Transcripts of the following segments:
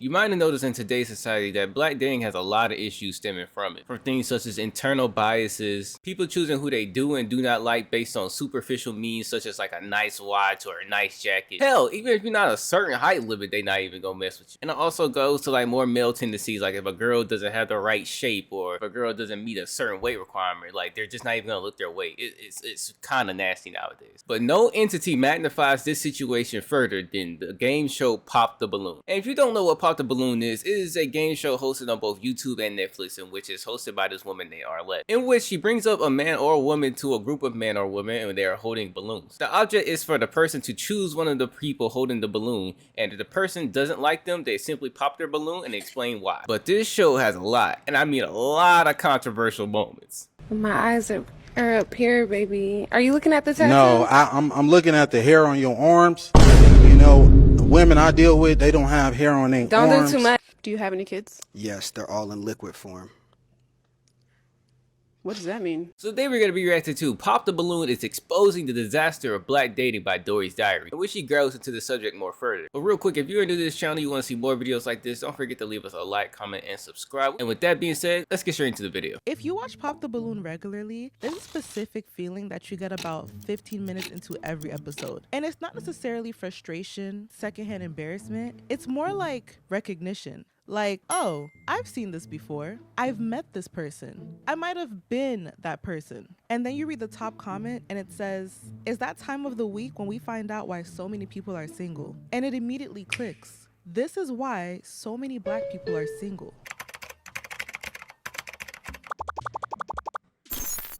You might have noticed in today's society that black dating has a lot of issues stemming from it. From things such as internal biases, people choosing who they do and do not like based on superficial means such as like a nice watch or a nice jacket. Hell, even if you're not a certain height limit, they not even gonna mess with you. And it also goes to like more male tendencies, like if a girl doesn't have the right shape or if a girl doesn't meet a certain weight requirement, like they're just not even gonna look their weight. It's kind of nasty nowadays. But no entity magnifies this situation further than the game show Pop the Balloon. And if you don't know what Pop the Balloon is, it is a game show hosted on both YouTube and Netflix, in which is hosted by this woman named Arlette, in which she brings up a man or a woman to a group of men or women and they are holding balloons. The object is for the person to choose one of the people holding the balloon, and if the person doesn't like them, they simply pop their balloon and explain why. But this show has a lot, and I mean a lot of controversial moments. My eyes are up here, baby. Are you looking at the tattoo? No, I'm looking at the hair on your arms. You know, the women I deal with, they don't have hair on their arms. Don't do too much. Do you have any kids? Yes, they're all in liquid form. What does that mean? So today we're going to be reacting to Pop the Balloon is exposing the disaster of black dating by Dory's Diary, in which she goes into the subject more further. But real quick, if you're new to this channel, you want to see more videos like this, don't forget to leave us a like, comment, and subscribe. And with that being said, let's get straight into the video. If you watch Pop the Balloon regularly, there's a specific feeling that you get about 15 minutes into every episode. And it's not necessarily frustration, secondhand embarrassment. It's more like recognition. Like, oh, I've seen this before. I've met this person. I might have been that person. And then you read the top comment and it says, "Is that time of the week when we find out why so many people are single?" And it immediately clicks. This is why so many black people are single.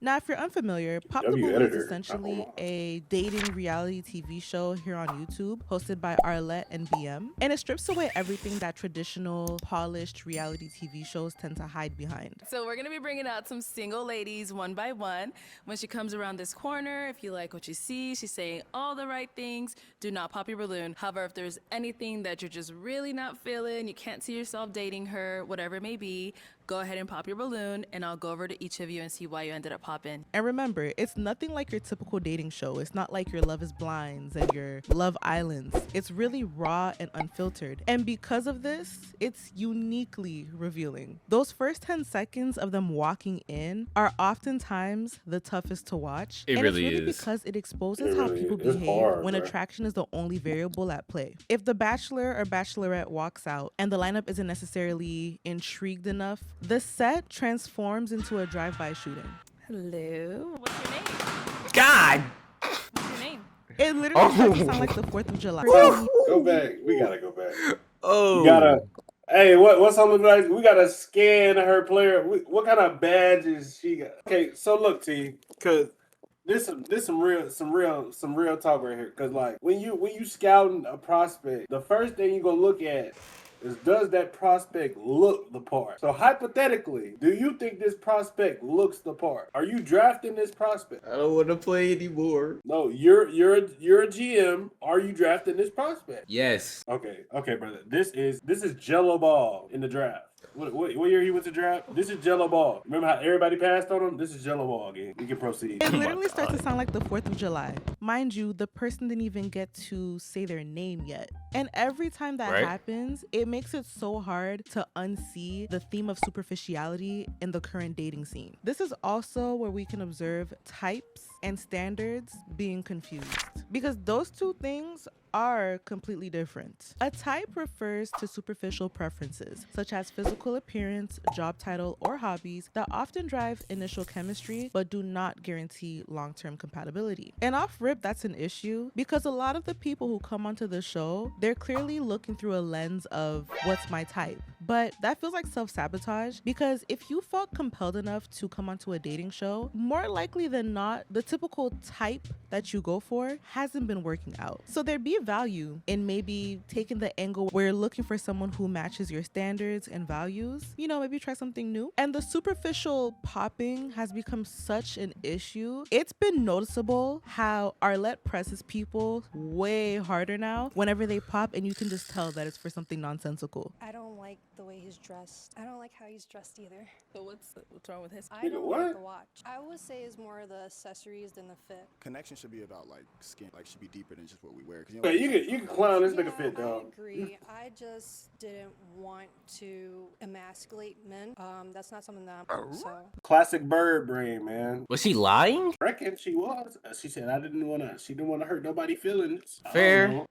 Now, if you're unfamiliar, Pop the Balloon is essentially a dating reality TV show here on YouTube, hosted by Arlette and BM. And it strips away everything that traditional, polished reality TV shows tend to hide behind. So we're gonna be bringing out some single ladies one by one. When she comes around this corner, if you like what you see, she's saying all the right things. Do not pop your balloon. However, if there's anything that you're just really not feeling, you can't see yourself dating her, whatever it may be, go ahead and pop your balloon, and I'll go over to each of you and see why you ended up popping. And remember, it's nothing like your typical dating show. It's not like your Love is Blinds and your Love Islands. It's really raw and unfiltered. And because of this, it's uniquely revealing. Those first 10 seconds of them walking in are oftentimes the toughest to watch. It and really it's really is. because it exposes how people behave when attraction is the only variable at play. If the bachelor or bachelorette walks out and the lineup isn't necessarily intrigued enough, the set transforms into a drive-by shooting. Hello. What's your name? God! What's your name? It literally starts to sound like the 4th of July. Go back. We gotta go back. Oh. We gotta. Hey, what's something like? We gotta scan her player. What kind of badges she got? Okay, so look, T, because this some real talk right here. Because like when you scouting a prospect, the first thing you gonna look at is, does that prospect look the part? So hypothetically, do you think this prospect looks the part? Are you drafting this prospect? I don't want to play anymore. No, you're a GM. Are you drafting this prospect? Yes. Okay, brother. This is Jello Ball in the draft. What year he went to draft? This is Jello Ball. Remember how everybody passed on him? This is Jello Ball again. We can proceed. It literally starts to sound like the 4th of July. Mind you, the person didn't even get to say their name yet. And every time that happens, it makes it so hard to unsee the theme of superficiality in the current dating scene. This is also where we can observe types and standards being confused, because those two things are completely different. A type refers to superficial preferences, such as physical appearance, job title, or hobbies that often drive initial chemistry but do not guarantee long-term compatibility. And off rip, that's an issue, because a lot of the people who come onto the show, they're clearly looking through a lens of what's my type. But that feels like self-sabotage, because if you felt compelled enough to come onto a dating show, more likely than not, the typical type that you go for hasn't been working out. So there'd be value in maybe taking the angle where you're looking for someone who matches your standards and values. You know, maybe try something new. And the superficial popping has become such an issue. It's been noticeable how Arlette presses people way harder now whenever they pop, and you can just tell that it's for something nonsensical. I don't like like the way he's dressed. I don't like how he's dressed either. So what's wrong with his? I don't what? like the watch. I would say it's more the accessories than the fit. Connection should be about like skin, like should be deeper than just what we wear. But you can clown this nigga fit, I dog. agree. I just didn't want to emasculate men. That's not something that I'm so. Classic bird brain, man. Was she lying? I reckon she was. She said she didn't want to hurt nobody's feelings. Fair.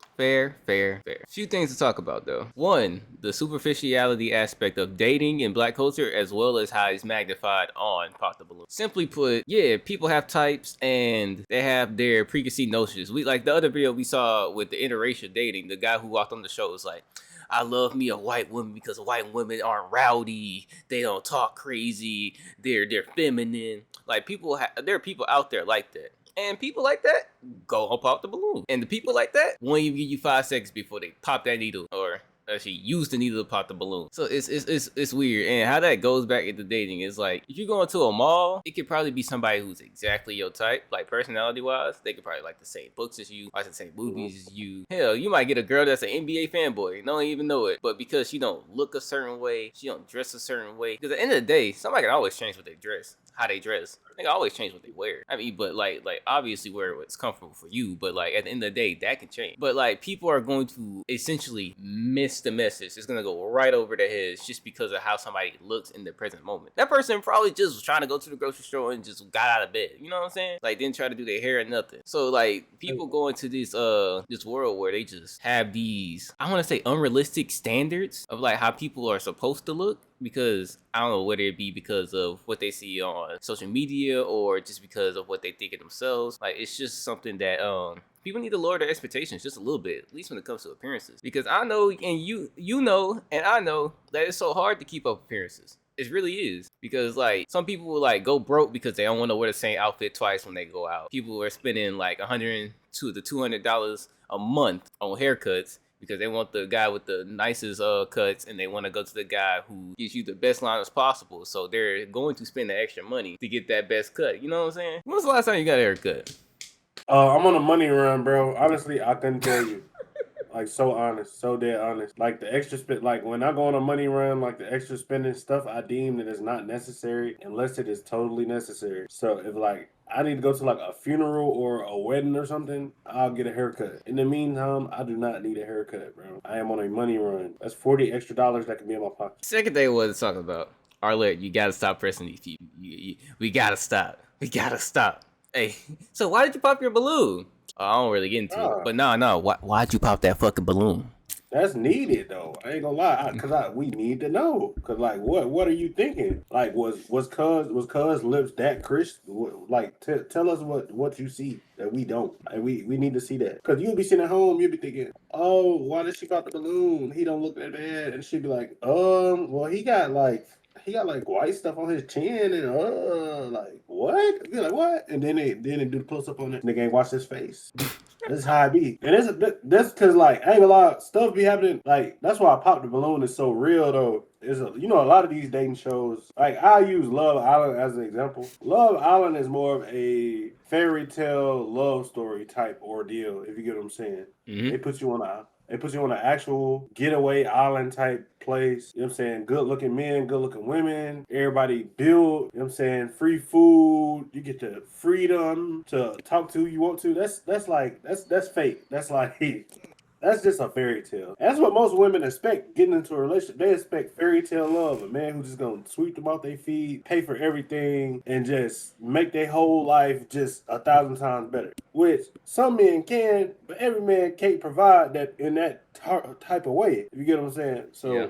Few things to talk about though. One, the superficiality aspect of dating in black culture, as well as how it's magnified on Pop the Balloon. Simply put, yeah, people have types and they have their preconceived notions. We like the other video we saw with the interracial dating, the guy who walked on the show was like, I love me a white woman because white women aren't rowdy. They don't talk crazy. They're feminine. Like there are people out there like that. And people like that go on Pop the Balloon. And the people like that won't even give you 5 seconds before they pop that needle or actually use the needle to pop the balloon. So it's weird. And how that goes back into dating is like, if you go into a mall, it could probably be somebody who's exactly your type, like personality wise. They could probably like the same books as you, watch the same movies as you. Hell, you might get a girl that's an NBA fanboy, don't even know it. But because she don't look a certain way, she don't dress a certain way. Because at the end of the day, somebody can always change what they dress, how they dress. They can always change what they wear. I mean, but like obviously wear what's comfortable for you. But like at the end of the day, that can change. But like people are going to essentially miss the message. It's gonna go right over their heads just because of how somebody looks in the present moment. That person probably just was trying to go to the grocery store and just got out of bed. You know what I'm saying? Like didn't try to do their hair or nothing. So like people go into this world where they just have these, I want to say, unrealistic standards of like how people are supposed to look. Because I don't know whether it be because of what they see on social media or just because of what they think of themselves. Like it's just something that people need to lower their expectations just a little bit, at least when it comes to appearances. Because I know, and you know, and I know that it's so hard to keep up appearances. It really is. Because like some people will like go broke because they don't want to wear the same outfit twice when they go out. People are spending like $100 to $200 a month on haircuts because they want the guy with the nicest cuts and they want to go to the guy who gives you the best line as possible. So they're going to spend the extra money to get that best cut. You know what I'm saying? When was the last time you got a haircut? I'm on a money run, bro. Honestly, I couldn't tell you. Like so honest, so dead honest. Like the extra spend, like when I go on a money run, like the extra spending stuff, I deem that is not necessary unless it is totally necessary. So if like I need to go to like a funeral or a wedding or something, I'll get a haircut. In the meantime, I do not need a haircut, bro. I am on a money run. That's $40 extra that can be in my pocket. Second thing I wanted to talk about, Arlette, you gotta stop pressing these people. We gotta stop. We gotta stop. Hey, so why did you pop your balloon? I don't really get into it, but no. Why'd you pop that fucking balloon? That's needed though. I ain't gonna lie, cause we need to know. Cause like, what are you thinking? Like, was Cuz lips that crisp? Like, tell us what you see that we don't. And we need to see that. Cause you'll be sitting at home, you'll be thinking, oh, why did she pop the balloon? He don't look that bad, and she'd be like, well, he got like white stuff on his chin and like what? Be like what? And then they do the close up on it. Nigga ain't wash his face. That's how I be. And that's cause like I ain't gonna lie, stuff be happening. Like that's why Pop the Balloon is so real though. Is a lot of these dating shows. Like I use Love Island as an example. Love Island is more of a fairy tale love story type ordeal. If you get what I'm saying. Mm-hmm. They put you on an actual getaway island type place. You know what I'm saying? Good looking men, good looking women. Everybody build, you know what I'm saying? Free food. You get the freedom to talk to who you want to. That's fake. That's like that's just a fairy tale. That's what most women expect getting into a relationship. They expect fairy tale love. A man who's just gonna sweep them off their feet, pay for everything, and just make their whole life just 1,000 times better. Which some men can, but every man can't provide that in that type of way. If you get what I'm saying? So yeah.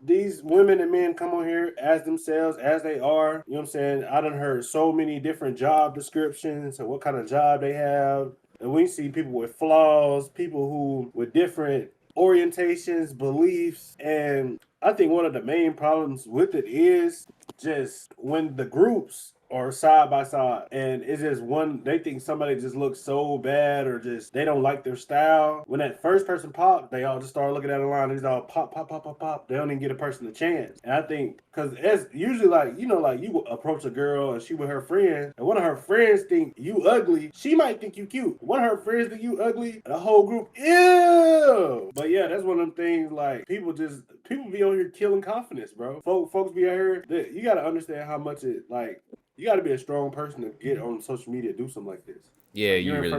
These women and men come on here as themselves, as they are. You know what I'm saying? I done heard so many different job descriptions and what kind of job they have. And we see people with flaws, people who with different orientations, beliefs. And I think one of the main problems with it is just when the groups or side by side, and it's just one. They think somebody just looks so bad, or just they don't like their style. When that first person popped, they all just start looking at the line. It's all pop, pop, pop, pop, pop. They don't even get a person a chance. And I think because it's usually like like you approach a girl and she with her friends, and one of her friends think you ugly. She might think you cute. One of her friends think you ugly. The whole group, ew. But yeah, that's one of them things. Like people be on here killing confidence, bro. Folks be out here. You got to understand how much it like. You got to be a strong person to get on social media do something like this. Yeah, like, you really do.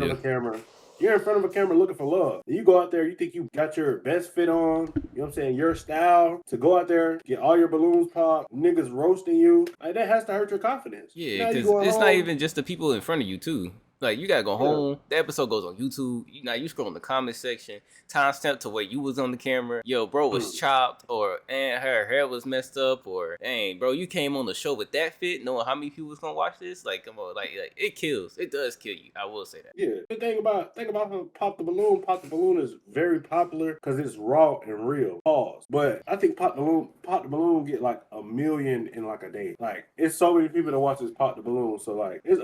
You're in front of a camera looking for love. You go out there, you think you got your best fit on, you know what I'm saying, your style, to go out there, get all your balloons popped, niggas roasting you. Like, that has to hurt your confidence. Yeah, because it's not even just the people in front of you, too. Like, you gotta go home. The episode goes on YouTube. You scroll in the comment section. Timestamp to where you was on the camera. Yo, bro was chopped, or her hair was messed up, or dang, bro, you came on the show with that fit, knowing how many people was gonna watch this. Like, come on, like it kills. It does kill you. I will say that. Yeah. The thing about Pop the Balloon. Pop the Balloon is very popular because it's raw and real. Pause. But I think Pop the Balloon get like 1 million in like a day. Like, it's so many people that watch this Pop the Balloon. So like, it's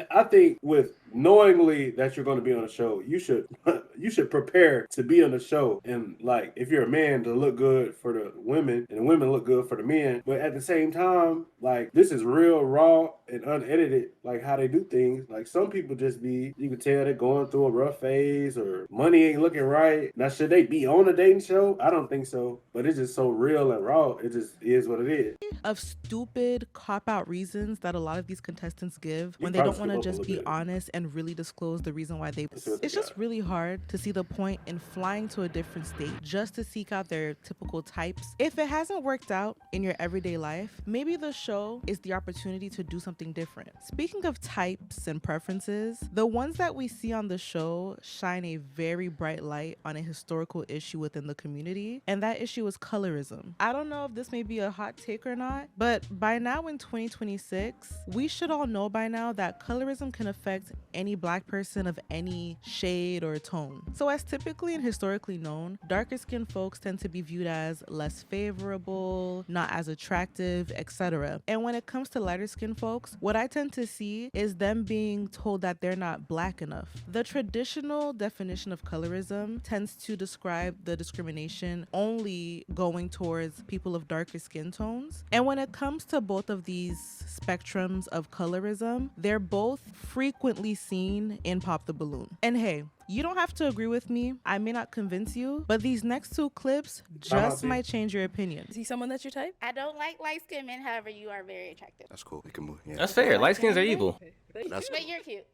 I think with knowingly that you're going to be on a show, you should prepare to be on the show, and like if you're a man, to look good for the women and the women look good for the men. But at the same time, like, this is real raw and unedited, like how they do things. Like, some people just you can tell they're going through a rough phase, or money ain't looking right. Now, should they be on a dating show? I don't think so, but it's just so real and raw. It just is what it is. Of stupid cop-out reasons that a lot of these contestants give when they don't want to just be honest and really disclose the reason why they... It's just really hard to see the point in flying to a different state just to seek out their typical types. If it hasn't worked out in your everyday life, maybe the show is the opportunity to do something different. Speaking of types and preferences, the ones that we see on the show shine a very bright light on a historical issue within the community, and that issue is colorism. I don't know if this may be a hot take or not, but by now in 2026, we should all know by now that colorism can affect any black person of any shade or tone. So as typically and historically known, darker skinned folks tend to be viewed as less favorable, not as attractive, etc. And when it comes to lighter skinned folks, what I tend to see is them being told that they're not black enough. The traditional definition of colorism tends to describe the discrimination only going towards people of darker skin tones. And when it comes to both of these spectrums of colorism, they're both frequently seen in Pop the Balloon. And hey, you don't have to agree with me. I may not convince you, but these next two clips just might change your opinion. Is he someone that's your type? I don't like light-skinned men, however, you are very attractive. That's cool. We can move. Yeah. That's fair. Light skins are evil. But you're cute.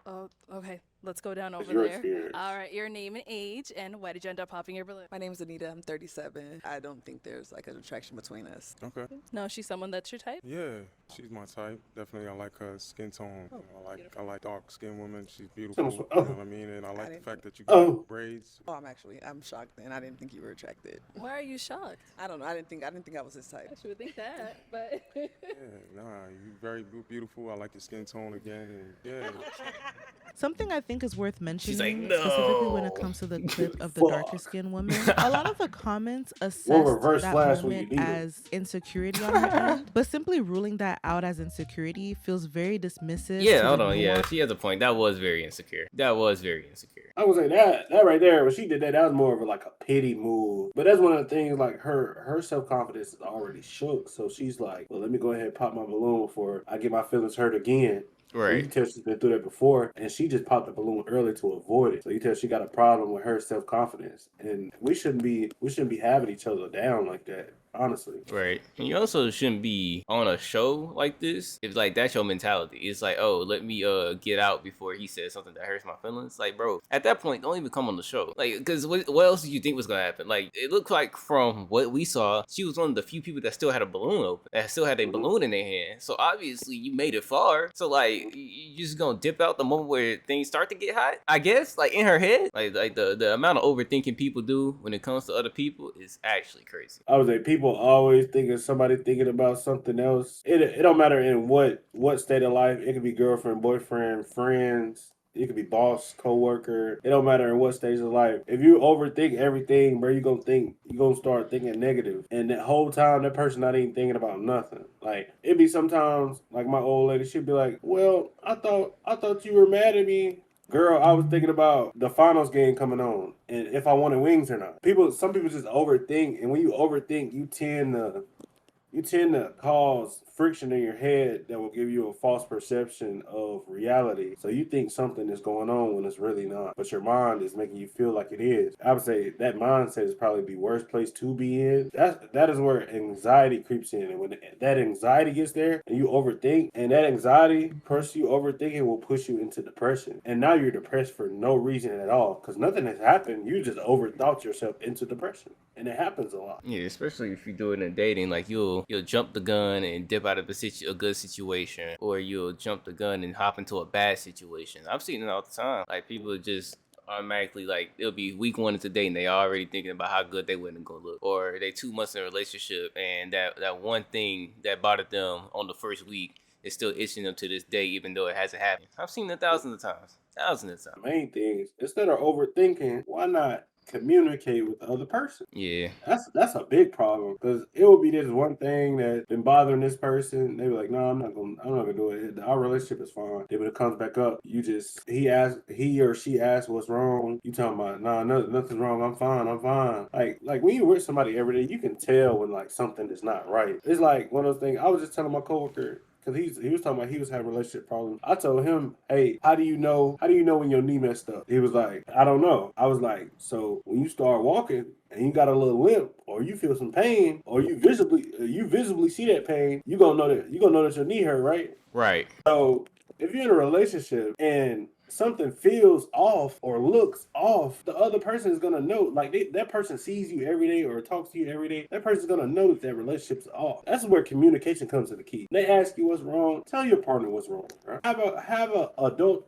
Oh, okay. Let's go down over your there. experience. All right, your name and age, and why did you end up popping your balloon? My name is Anita. I'm 37. I don't think there's like an attraction between us. Okay. No, she's someone that's your type? Yeah, she's my type. Definitely, I like her skin tone. I like dark skinned women. She's beautiful. You know what I mean? And I like the fact that you got braids. Oh, I'm shocked, and I didn't think you were attracted. Why are you shocked? I don't know. I didn't think I was his type. I should think that, but Yeah, nah, you very beautiful. I like your skin tone again. And yeah. Something I think is worth mentioning, like, no. specifically when it comes to the clip of the darker skinned woman, a lot of the comments assessed that moment as insecurity on her end, but simply ruling that out as insecurity feels very dismissive. Yeah, hold on. Yeah, she has a point. That was very insecure. I would say that right there, when she did that, that was more of a pity move. But that's one of the things, like, her self-confidence is already shook. So she's like, well, let me go ahead and pop my balloon before I get my feelings hurt again. Right. You can tell she's been through that before, and she just popped the balloon early to avoid it. So you tell she got a problem with her self-confidence, and we shouldn't be having each other down like that. Honestly. Right. And you also shouldn't be on a show like this if like that's your mentality. It's like, oh, let me get out before he says something that hurts my feelings. Like, bro, at that point, don't even come on the show. Like, because what else did you think was gonna happen? Like, it looked like from what we saw, she was one of the few people that still had a balloon open, that still had a balloon in their hand. So obviously you made it far. So like, you just gonna dip out the moment where things start to get hot, I guess. Like, in her head, like the amount of overthinking people do when it comes to other people is actually crazy. I would say people always thinking somebody thinking about something else. It don't matter in what state of life. It could be girlfriend, boyfriend, friends. It could be boss, coworker. It don't matter in what stage of life. If you overthink everything, bro, you gonna start thinking negative. And that whole time, that person not even thinking about nothing. Like, it'd be sometimes, like my old lady, she'd be like, well, I thought you were mad at me. Girl, I was thinking about the finals game coming on and if I wanted wings or not. Some people just overthink, and when you overthink, you tend to cause friction in your head that will give you a false perception of reality. So you think something is going on when it's really not, but your mind is making you feel like it is. I would say that mindset is probably the worst place to be in. That is where anxiety creeps in, and when that anxiety gets there and you overthink, and that anxiety person you overthinking will push you into depression, and now you're depressed for no reason at all because nothing has happened. You just overthought yourself into depression, and it happens a lot. Yeah, especially if you do it in dating, like you'll jump the gun and dip out of a good situation, or you'll jump the gun and hop into a bad situation. I've seen it all the time. Like people just automatically, like, it'll be week 1 into dating, they already thinking about how good they wouldn't go look, or they 2 months in a relationship and that one thing that bothered them on the first week is still itching them to this day, even though it hasn't happened. I've seen it thousands of times. Main thing is, instead of overthinking, why not communicate with the other person? Yeah, that's a big problem, because it will be this one thing that's been bothering this person. They be like, no, I'm not gonna do it. Our relationship is fine. Then when it comes back up, he or she asks what's wrong. You talking about, nah, nothing's wrong. I'm fine. Like when you with somebody every day, you can tell when like something is not right. It's like one of those things. I was just telling my coworker, because he was talking about he was having relationship problems. I told him, hey, how do you know when your knee messed up? He was like, I don't know. I was like, so when you start walking and you got a little limp, or you feel some pain, or you visibly see that pain, you gonna know that your knee hurt, right? right. So if you're in a relationship and something feels off or looks off, the other person is gonna know. Like that person sees you every day or talks to you every day. That person's gonna know that relationship's off. That's where communication comes to the key. They ask you what's wrong, tell your partner what's wrong. Right? Have a adult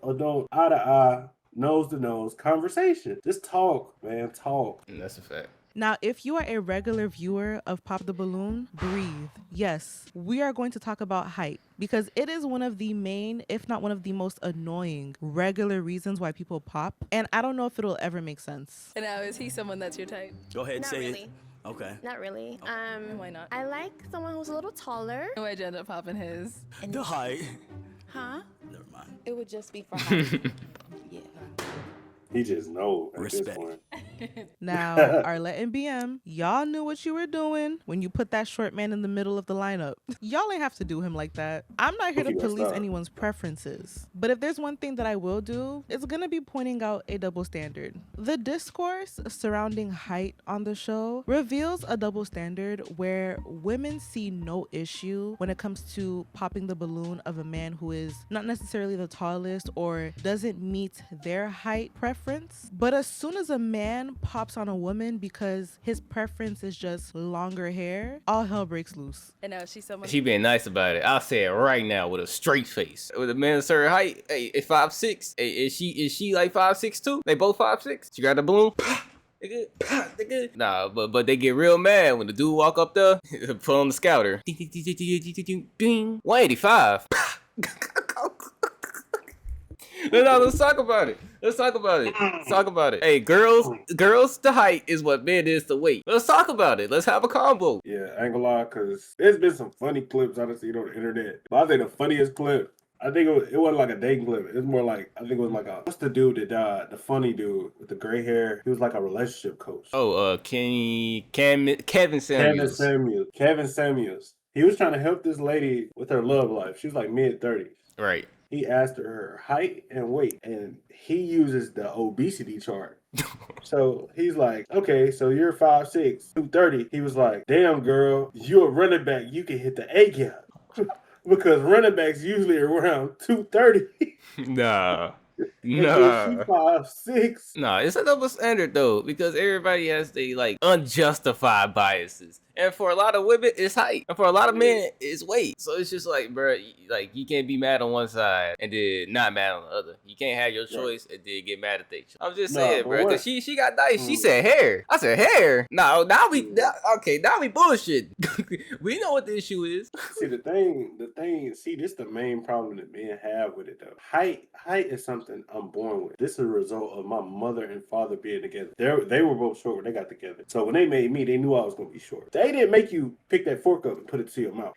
eye to eye, nose to nose conversation. Just talk, man. Talk. And that's a fact. Now, if you are a regular viewer of Pop the Balloon, breathe. Yes, we are going to talk about height, because it is one of the main, if not one of the most annoying, regular reasons why people pop. And I don't know if it'll ever make sense. And now, is he someone that's your type? Go ahead, Not say really. it. Okay. Not really. Why not? I like someone who's a little taller. Why'd you end up popping his? The height. Huh? Never mind. It would just be for height. Yeah. He just knows at Respect. this point. Now, Arlette and BM, y'all knew what you were doing when you put that short man in the middle of the lineup. Y'all ain't have to do him like that. I'm not here to police anyone's preferences. But if there's one thing that I will do, it's gonna be pointing out a double standard. The discourse surrounding height on the show reveals a double standard where women see no issue when it comes to popping the balloon of a man who is not necessarily the tallest or doesn't meet their height preference. But as soon as a man pops on a woman because his preference is just longer hair, all hell breaks loose. And now she's someone. She being nice about it. I'll say it right now with a straight face. With a man of certain height, hey, 5'6". Hey, is she like 5'6" too? They both 5'6". She got the balloon. They good. Nah, but they get real mad when the dude walk up there, put on the scouter. 185. Let's talk about it. Hey, girls, the height is what men is the weight. Let's talk about it. Let's have a combo. Yeah, I ain't gonna lie, because there's been some funny clips I've seen on the internet. But I think the funniest clip, I think it wasn't like a dating clip. It was more like, I think it was like what's the dude that died? The funny dude with the gray hair. He was like a relationship coach. Oh, Kevin Samuels. Kevin Samuels. He was trying to help this lady with her love life. She was like mid-30s. Right. He asked her height and weight, and he uses the obesity chart. So he's like, okay, so you're 5'6", 230. He was like, damn, girl, you're a running back. You can hit the A gap. Because running backs usually are around 230. Nah. She 5'6". Nah, it's a double standard though, because everybody has the like unjustified biases. And for a lot of women, it's height. And for a lot of men, it's weight. So it's just like, bro, like you can't be mad on one side and then not mad on the other. You can't have your choice and then get mad at their choice. I'm just saying, bro, because she got nice. She said hair. I said hair. No, now we bullshit. We know what the issue is. See, the thing. See, this the main problem that men have with it though. Height is something I'm born with. This is a result of my mother and father being together. They were both short when they got together. So when they made me, they knew I was gonna be short. They didn't make you pick that fork up and put it to your mouth.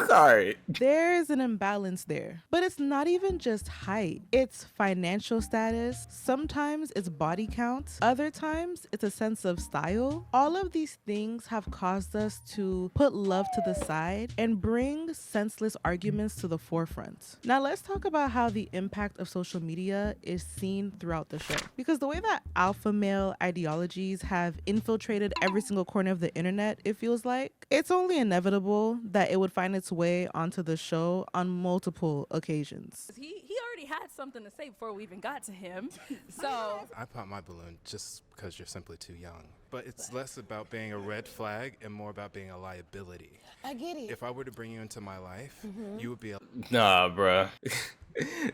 Sorry. There's an imbalance there. But it's not even just height. It's financial status. Sometimes it's body count. Other times it's a sense of style. All of these things have caused us to put love to the side and bring senseless arguments to the forefront. Now let's talk about how the impact of social media is seen throughout the show. Because the way that alpha male ideologies have infiltrated every single corner of the internet, it feels like it's only inevitable that it would find its way onto the show on multiple occasions. He already had something to say before we even got to him. So I pop my balloon just because you're simply too young. But it's less about being a red flag and more about being a liability. I get it. If I were to bring you into my life, you would be a... Nah, bruh.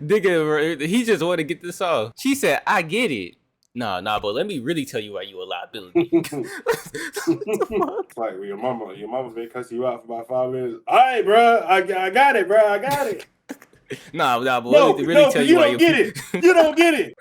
Nigga, he just wanted to get this off. She said, I get it. Nah, but let me really tell you why you a liability. Like your mama been cussing you out for about 5 minutes. All right, bro, I got it, bro, I got it. Nah, but let me really tell you why you don't get it. You don't get it.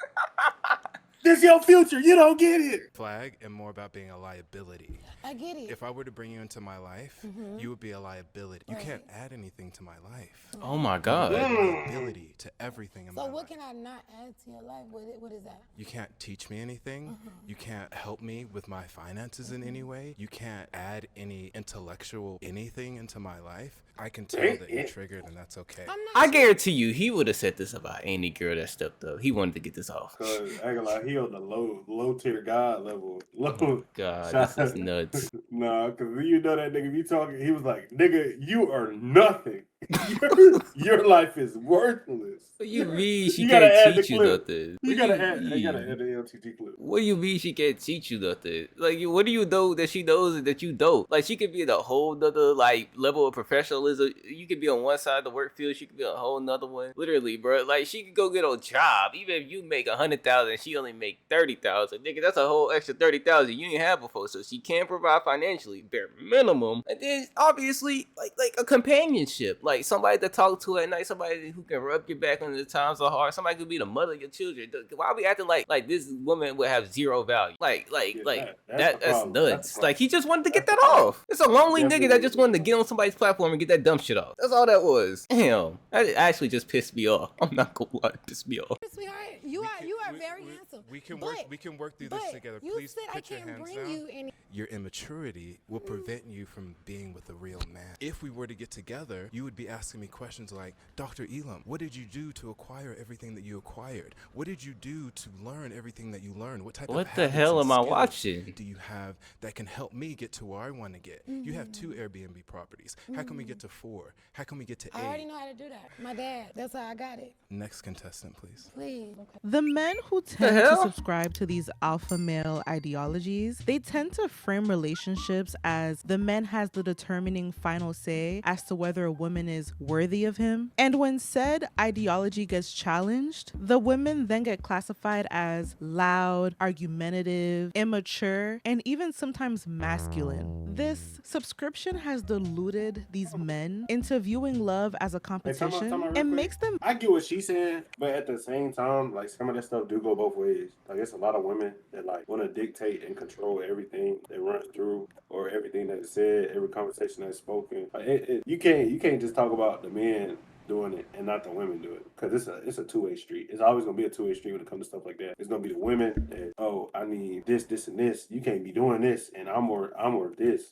This your future. You don't get it. Flag and more about being a liability. I get it. If I were to bring you into my life, you would be a liability. You can't add anything to my life. Oh my God. You add liability to everything in my life. So what can I not add to your life? What is that? You can't teach me anything. You can't help me with my finances in any way. You can't add any intellectual anything into my life. I can tell that you're triggered, and that's okay. I guarantee you, he would have said this about any girl that stepped up. He wanted to get this off. Cause I ain't gonna lie, he on the low tier God level. God, this is nuts. Nah, cause you know that nigga be talking. He was like, "Nigga, you are nothing. Your life is worthless." What you mean she can't teach you nothing? You gotta add the LTT clip. What do you mean she can't teach you nothing? Like, what do you know that she knows that you don't? Like, she could be in a whole nother like level of professionalism. You could be on one side of the work field, she could be on a whole nother one. Literally, bro. Like, she could go get a job. Even if you make 100,000, she only make 30,000. Nigga, that's a whole extra 30,000 you didn't have before. So she can provide financially, bare minimum. And then obviously, like a companionship, like somebody to talk to at night, somebody who can rub your back when the times are hard. Somebody could be the mother of your children. Why are we acting like this woman would have zero value? That's nuts. Like, he just wanted to get that off. It's a lonely nigga that just wanted to get on somebody's platform and get that dumb shit off. That's all that was. Damn, that actually just pissed me off. I'm not gonna lie, it pissed me off. Sweetheart, you are very handsome. We can work through this together. Please put your hands down. Your immaturity will prevent you from being with a real man. If we were to get together, you would be asking me questions like, Dr. Elam, what did you do to acquire everything that you acquired? What did you do to learn everything that you learned? What the hell am I watching? Do you have that can help me get to where I want to get? You have 2 Airbnb properties. How can we get to 4? How can we get to 8? I already know how to do that. My dad, that's how I got it. Next contestant, please. Please. Okay. The men who tend to subscribe to these alpha male ideologies, they tend to frame relationships as the man has the determining final say as to whether a woman is worthy of him. And when said ideology gets challenged, the women then get classified as loud, argumentative, immature, and even sometimes masculine. This subscription has deluded these men into viewing love as a competition and makes them... I get what she's saying, but at the same time, like, some of that stuff do go both ways. Like, it's a lot of women that like want to dictate and control everything that runs through, or everything that's said, every conversation that's spoken. Like, you can't just talk about the men doing it and not the women do it, because it's a two-way street. It's always gonna be a two-way street when it comes to stuff like that. It's gonna be the women that, oh, I need this, and this. You can't be doing this, and I'm worth this.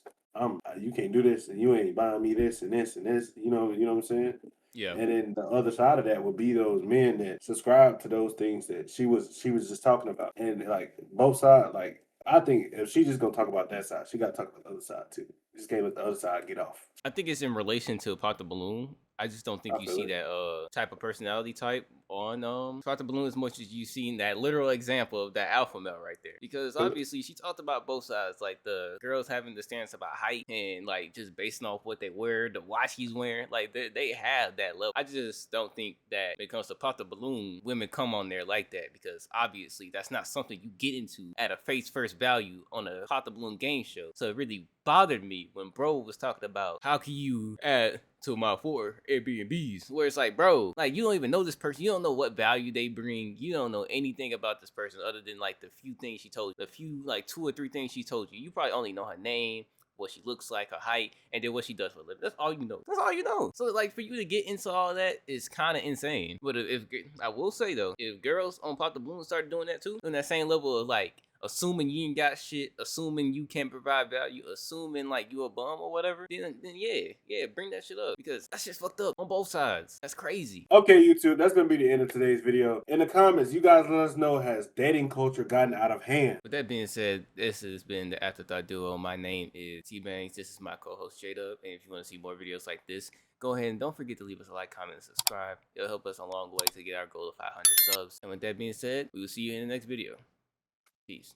You can't do this, and you ain't buying me this and this and this. You know what I'm saying? Yeah. And then the other side of that would be those men that subscribe to those things that she was just talking about. And like both sides, like, I think if she just gonna talk about that side, she gotta talk about the other side too. Just can't let the other side get off. I think it's in relation to Pop the Balloon. I just don't think you see that type of personality type on Pop the Balloon as much as you seen that literal example of that alpha male right there. Because obviously she talked about both sides, like the girls having the stance about height and like just basing off what they wear, the watch he's wearing, like they have that level. I just don't think that when it comes to Pop the Balloon, women come on there like that, because obviously that's not something you get into at a face first value on a Pop the Balloon game show. So it really bothered me when bro was talking about how can you add to my 4 Airbnbs, where it's like, bro, like you don't even know this person, you don't know what value they bring, you don't know anything about this person other than like the few things she told you, the few like 2 or 3 things she told you. You probably only know her name, what she looks like, her height, and then what she does for a living. That's all you know. That's all you know. So like for you to get into all that is kind of insane. But if I will say though, if girls on Pop the Balloon started doing that too, on that same level of like assuming you ain't got shit, assuming you can't provide value, assuming like you a bum or whatever, then yeah, bring that shit up, because that shit's fucked up on both sides. That's crazy. Okay, YouTube, that's gonna be the end of today's video. In the comments, you guys let us know, has dating culture gotten out of hand? With that being said, this has been the Afterthought Duo. My name is T-Bangs. This is my co-host J-Dub. And if you want to see more videos like this, go ahead and don't forget to leave us a like, comment, and subscribe. It'll help us a long way to get our goal of 500 subs. And with that being said, we will see you in the next video. Peace.